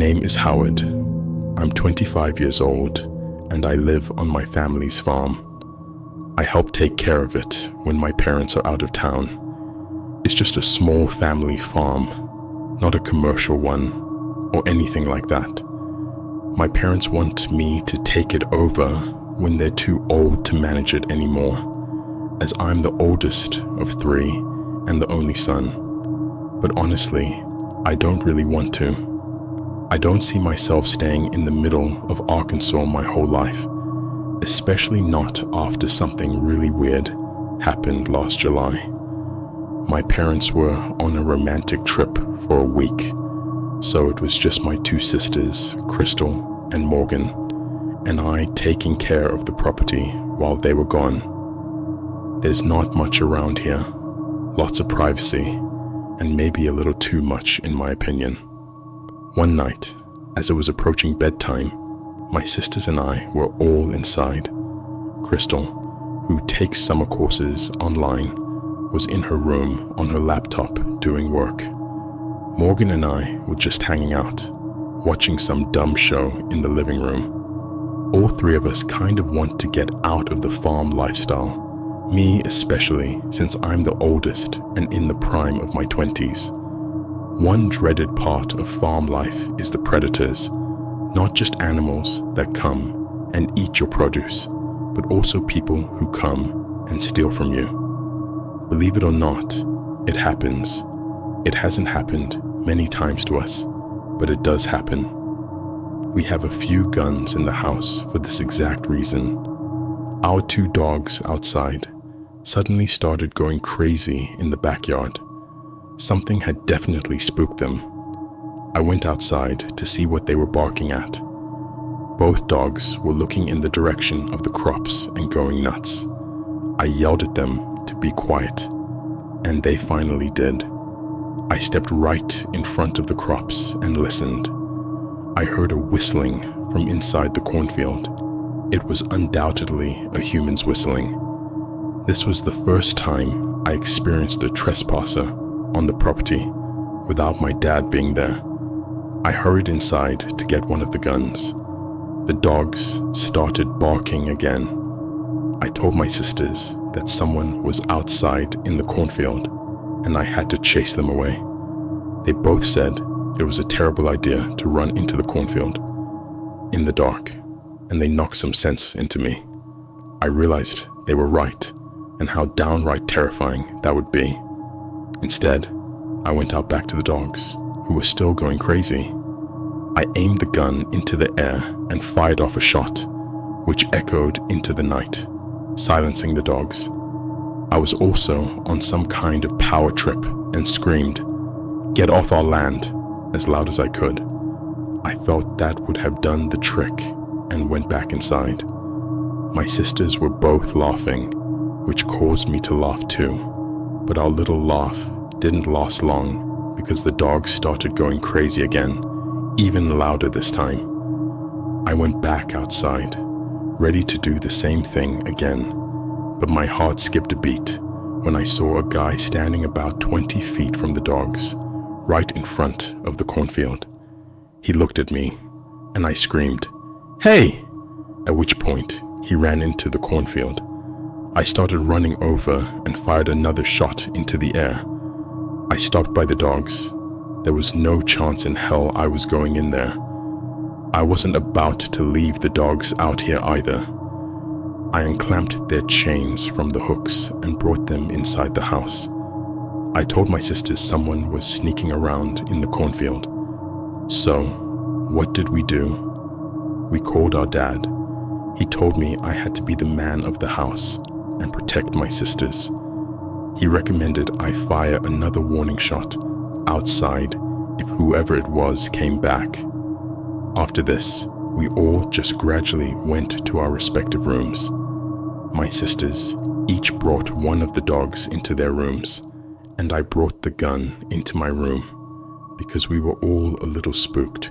name is Howard. I'm 25 years old and I live on my family's farm. I help take care of it when my parents are out of town. It's just a small family farm, not a commercial one or anything like that. My parents want me to take it over when they're too old to manage it anymore, as I'm the oldest of three and the only son. But honestly, I don't really want to. I don't see myself staying in the middle of Arkansas my whole life, especially not after something really weird happened last July. My parents were on a romantic trip for a week, so it was just my two sisters, Crystal and Morgan, and I taking care of the property while they were gone. There's not much around here, lots of privacy, and maybe a little too much in my opinion. One night, as it was approaching bedtime, my sisters and I were all inside. Crystal, who takes summer courses online, was in her room on her laptop doing work. Morgan and I were just hanging out, watching some dumb show in the living room. All three of us kind of want to get out of the farm lifestyle, me especially since I'm the oldest and in the prime of my 20s. One dreaded part of farm life is the predators, not just animals that come and eat your produce, but also people who come and steal from you. Believe it or not, it happens. It hasn't happened many times to us, but it does happen. We have a few guns in the house for this exact reason. Our two dogs outside suddenly started going crazy in the backyard. Something had definitely spooked them. I went outside to see what they were barking at. Both dogs were looking in the direction of the crops and going nuts. I yelled at them to be quiet, and they finally did. I stepped right in front of the crops and listened. I heard a whistling from inside the cornfield. It was undoubtedly a human's whistling. This was the first time I experienced a trespasser on the property without my dad being there. I hurried inside to get one of the guns. The dogs started barking again. I told my sisters that someone was outside in the cornfield and I had to chase them away. They both said it was a terrible idea to run into the cornfield in the dark, and they knocked some sense into me. I realized they were right and how downright terrifying that would be. Instead, I went out back to the dogs, who were still going crazy. I aimed the gun into the air and fired off a shot, which echoed into the night, silencing the dogs. I was also on some kind of power trip and screamed, "Get off our land," as loud as I could. I felt that would have done the trick and went back inside. My sisters were both laughing, which caused me to laugh too, but our little laugh didn't last long because the dogs started going crazy again, even louder this time. I went back outside, ready to do the same thing again, but my heart skipped a beat when I saw a guy standing about 20 feet from the dogs, right in front of the cornfield. He looked at me, and I screamed, "Hey!" At which point, he ran into the cornfield. I started running over and fired another shot into the air. I stopped by the dogs. There was no chance in hell I was going in there. I wasn't about to leave the dogs out here either. I unclamped their chains from the hooks and brought them inside the house. I told my sisters someone was sneaking around in the cornfield. So, what did we do? We called our dad. He told me I had to be the man of the house and protect my sisters. He recommended I fire another warning shot outside if whoever it was came back. After this, we all just gradually went to our respective rooms. My sisters each brought one of the dogs into their rooms, and I brought the gun into my room because we were all a little spooked.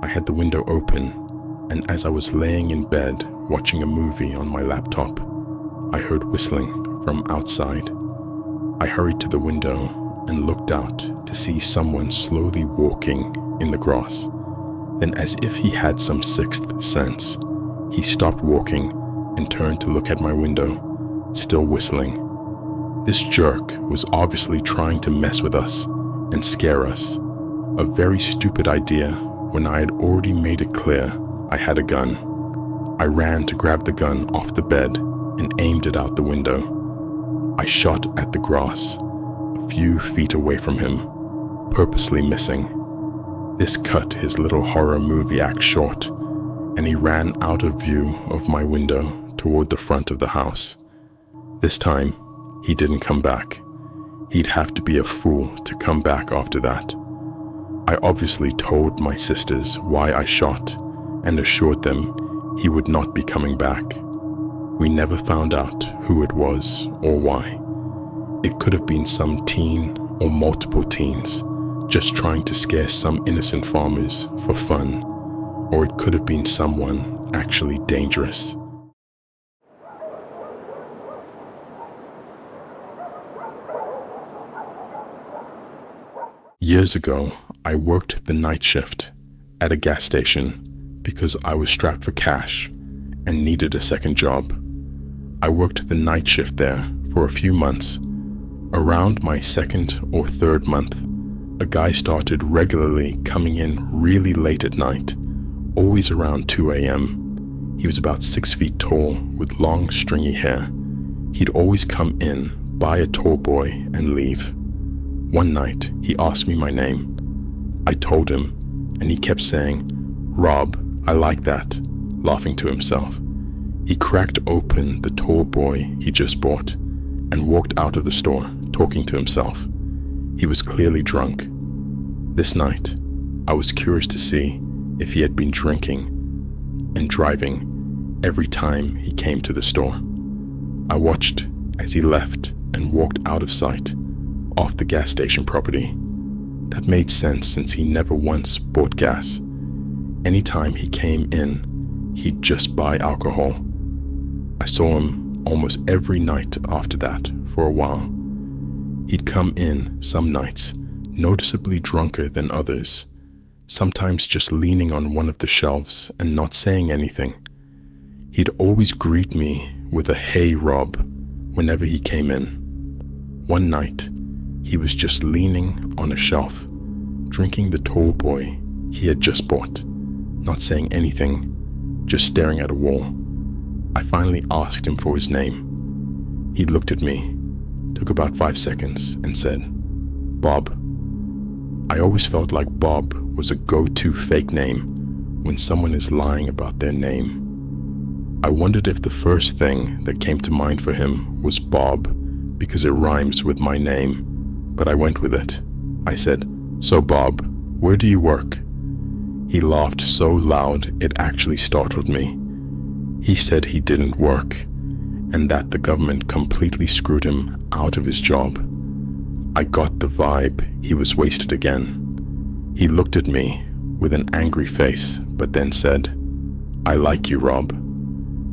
I had the window open, and as I was laying in bed watching a movie on my laptop, I heard whistling from outside. I hurried to the window and looked out to see someone slowly walking in the grass. Then, as if he had some sixth sense, he stopped walking and turned to look at my window, still whistling. This jerk was obviously trying to mess with us and scare us. A very stupid idea when I had already made it clear I had a gun. I ran to grab the gun off the bed and aimed it out the window. I shot at the grass, a few feet away from him, purposely missing. This cut his little horror movie act short, and he ran out of view of my window toward the front of the house. This time, he didn't come back. He'd have to be a fool to come back after that. I obviously told my sisters why I shot and assured them he would not be coming back. We never found out who it was or why. It could have been some teen or multiple teens just trying to scare some innocent farmers for fun, or it could have been someone actually dangerous. Years ago, I worked the night shift at a gas station because I was strapped for cash and needed a second job. I worked the night shift there for a few months. Around my second or third month, a guy started regularly coming in really late at night, always around 2 a.m. He was about 6 feet tall with long stringy hair. He'd always come in, buy a tall boy, and leave. One night, he asked me my name. I told him, and he kept saying, "Rob, I like that," laughing to himself. He cracked open the tall boy he just bought and walked out of the store, talking to himself. He was clearly drunk. This night, I was curious to see if he had been drinking and driving every time he came to the store. I watched as he left and walked out of sight, off the gas station property. That made sense since he never once bought gas. Anytime he came in, he'd just buy alcohol. I saw him almost every night after that for a while. He'd come in some nights, noticeably drunker than others, sometimes just leaning on one of the shelves and not saying anything. He'd always greet me with a "Hey, Rob," whenever he came in. One night, he was just leaning on a shelf, drinking the tall boy he had just bought, not saying anything, just staring at a wall. I finally asked him for his name. He looked at me, took about 5 seconds, and said, "Bob." I always felt like Bob was a go-to fake name when someone is lying about their name. I wondered if the first thing that came to mind for him was Bob because it rhymes with my name, but I went with it. I said, "So Bob, where do you work?" He laughed so loud it actually startled me. He said he didn't work, and that the government completely screwed him out of his job. I got the vibe he was wasted again. He looked at me with an angry face, but then said, "I like you, Rob.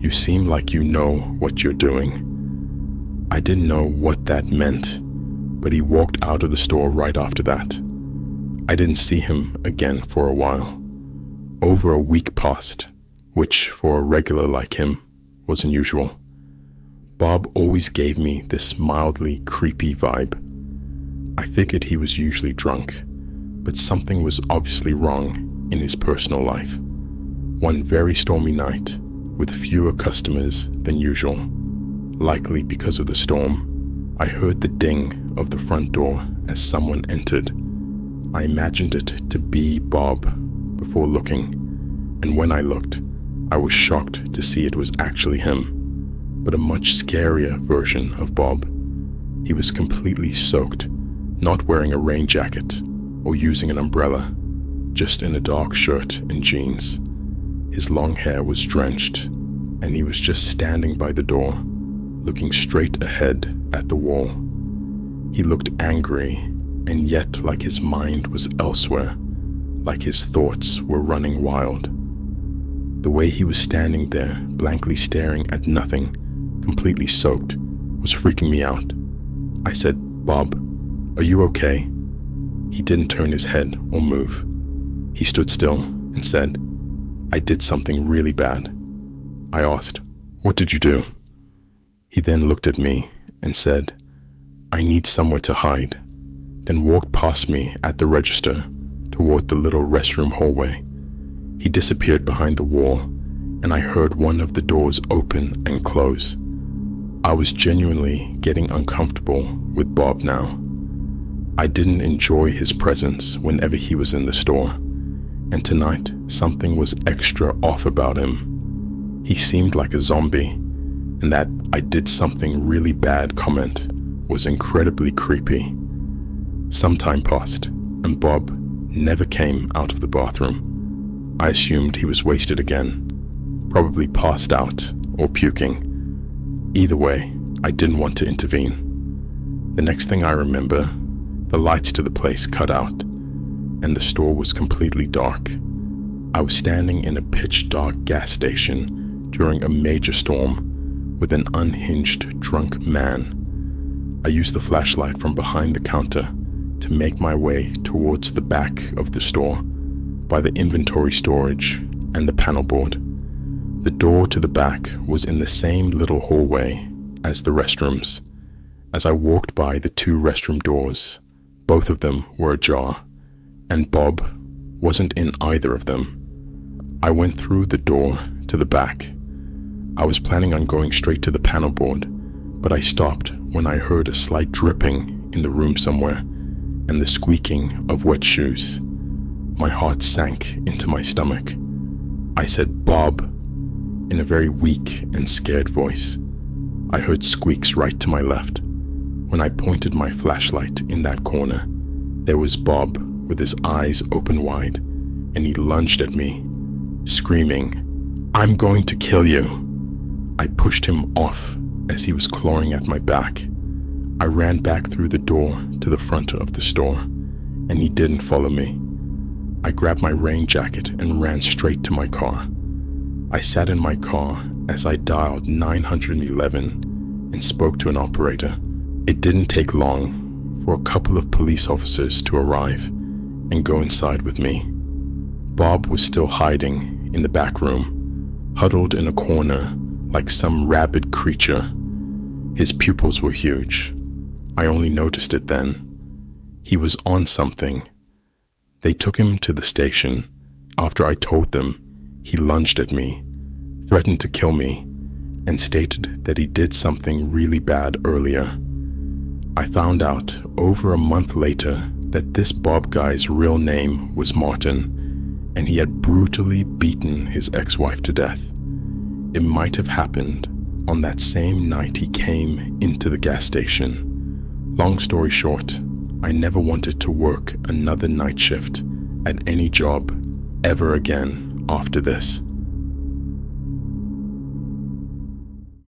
You seem like you know what you're doing." I didn't know what that meant, but he walked out of the store right after that. I didn't see him again for a while. Over a week passed, which for a regular like him was unusual. Bob always gave me this mildly creepy vibe. I figured he was usually drunk, but something was obviously wrong in his personal life. One very stormy night, with fewer customers than usual, likely because of the storm, I heard the ding of the front door as someone entered. I imagined it to be Bob before looking, and when I looked, I was shocked to see it was actually him, but a much scarier version of Bob. He was completely soaked, not wearing a rain jacket or using an umbrella, just in a dark shirt and jeans. His long hair was drenched, and he was just standing by the door, looking straight ahead at the wall. He looked angry, and yet like his mind was elsewhere, like his thoughts were running wild. The way he was standing there, blankly staring at nothing, completely soaked, was freaking me out. I said, "Bob, are you okay?" He didn't turn his head or move. He stood still and said, "I did something really bad." I asked, "What did you do?" He then looked at me and said, "I need somewhere to hide," then walked past me at the register toward the little restroom hallway. He disappeared behind the wall, and I heard one of the doors open and close. I was genuinely getting uncomfortable with Bob now. I didn't enjoy his presence whenever he was in the store, and tonight something was extra off about him. He seemed like a zombie, and that "I did something really bad" comment was incredibly creepy. Some time passed, and Bob never came out of the bathroom. I assumed he was wasted again, probably passed out or puking. Either way, I didn't want to intervene. The next thing I remember, the lights to the place cut out, and the store was completely dark. I was standing in a pitch-dark gas station during a major storm with an unhinged, drunk man. I used the flashlight from behind the counter to make my way towards the back of the store, by the inventory storage and the panel board. The door to the back was in the same little hallway as the restrooms. As I walked by the two restroom doors, both of them were ajar, and Bob wasn't in either of them. I went through the door to the back. I was planning on going straight to the panel board, but I stopped when I heard a slight dripping in the room somewhere and the squeaking of wet shoes. My heart sank into my stomach. I said, "Bob," in a very weak and scared voice. I heard squeaks right to my left. When I pointed my flashlight in that corner, there was Bob with his eyes open wide, and he lunged at me, screaming, "I'm going to kill you." I pushed him off as he was clawing at my back. I ran back through the door to the front of the store, and he didn't follow me. I grabbed my rain jacket and ran straight to my car. I sat in my car as I dialed 911 and spoke to an operator. It didn't take long for a couple of police officers to arrive and go inside with me. Bob was still hiding in the back room, huddled in a corner like some rabid creature. His pupils were huge. I only noticed it then. He was on something. They took him to the station. After I told them, he lunged at me, threatened to kill me, and stated that he did something really bad earlier. I found out over a month later that this Bob guy's real name was Martin, and he had brutally beaten his ex-wife to death. It might have happened on that same night he came into the gas station. Long story short, I never wanted to work another night shift at any job ever again after this.